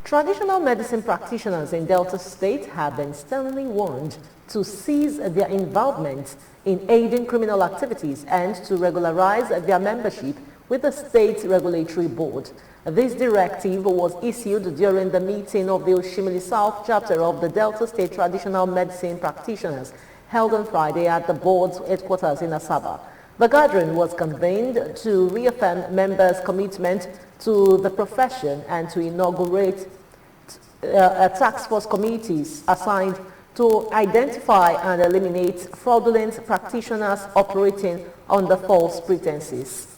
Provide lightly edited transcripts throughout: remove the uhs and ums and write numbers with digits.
Traditional medicine practitioners in Delta State have been sternly warned to cease their involvement in aiding criminal activities and to regularize their membership with the State Regulatory Board. This directive was issued during the meeting of the Oshimili South chapter of the Delta State Traditional Medicine Practitioners held on Friday at the board's headquarters in Asaba. The gathering was convened to reaffirm members' commitment to the profession and to inaugurate task force committees assigned to identify and eliminate fraudulent practitioners operating under false pretenses.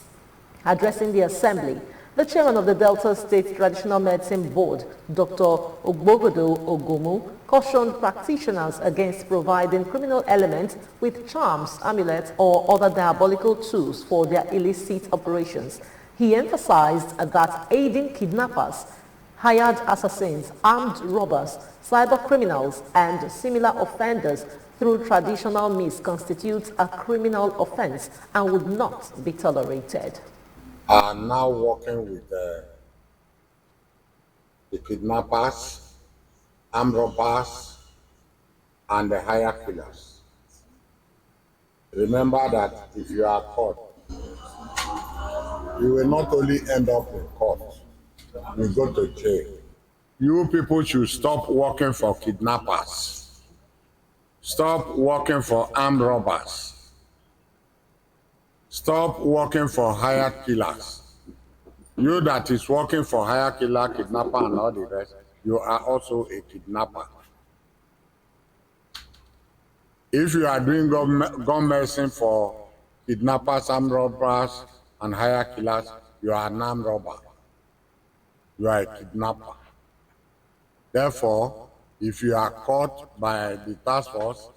Addressing the assembly, the chairman of the Delta State Traditional Medicine Board, Dr. Ogbogodo Ogomu, cautioned practitioners against providing criminal elements with charms, amulets, or other diabolical tools for their illicit operations. He emphasized that aiding kidnappers, hired assassins, armed robbers, cyber criminals, and similar offenders through traditional means constitutes a criminal offense and would not be tolerated. Are now working with the kidnappers, armed robbers, and the hire killers. Remember that if you are caught, you will not only end up in court, you go to jail. You people should stop working for kidnappers. Stop working for armed robbers. Stop working for hired killers. You that is working for hired killer, kidnapper, and all the rest, you are also a kidnapper. If you are doing gun medicine for kidnappers, armed robbers, and hired killers, you are an armed robber. You are a kidnapper. Therefore, if you are caught by the task force,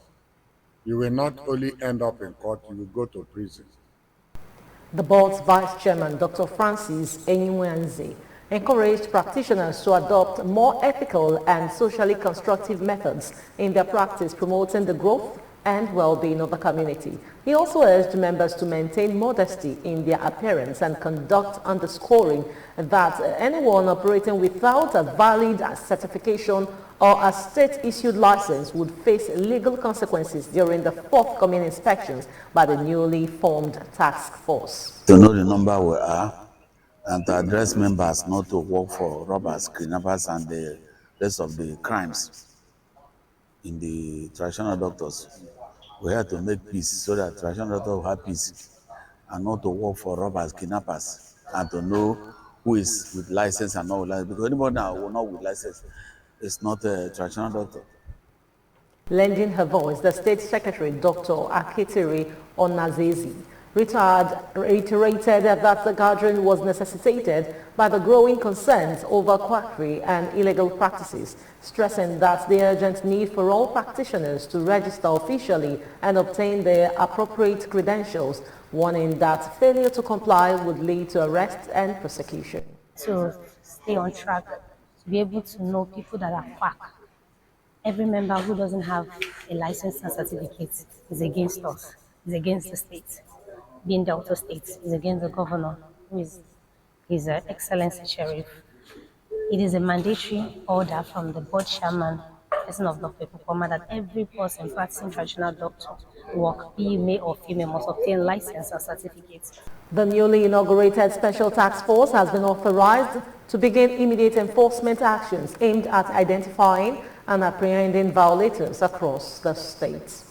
you will not only end up in court, you will go to prison. The board's vice chairman, Dr. Francis Enyuanze, encouraged practitioners to adopt more ethical and socially constructive methods in their practice, promoting the growth and well-being of the community. He also urged members to maintain modesty in their appearance and conduct, underscoring that anyone operating without a valid certification or a state-issued license would face legal consequences during the forthcoming inspections by the newly formed task force. To know the number we are and to address members not to work for robbers, kidnappers, and the rest of the crimes in the traditional doctors. We have to make peace so that traditional doctors will have peace and not to work for robbers, kidnappers, and to know who is with license and not with license. Because anybody now who not with license is not a traditional doctor. Lending her voice, the State Secretary, Dr. Akitiri Onazezi, reiterated that the gathering was necessitated by the growing concerns over quackery and illegal practices, stressing that the urgent need for all practitioners to register officially and obtain their appropriate credentials, warning that failure to comply would lead to arrest and prosecution. To stay on track, to be able to know people that are quack. Every member who doesn't have a license and certificate is against us, is against the state. Being Delta State is against the governor, who is His Excellency Sheriff. It is a mandatory order from the board chairman, person of Dr. Pukoma, that every person practicing traditional doctor work, be male or female, must obtain license and certificates. The newly inaugurated Special Task Force has been authorized to begin immediate enforcement actions aimed at identifying and apprehending violators across the state.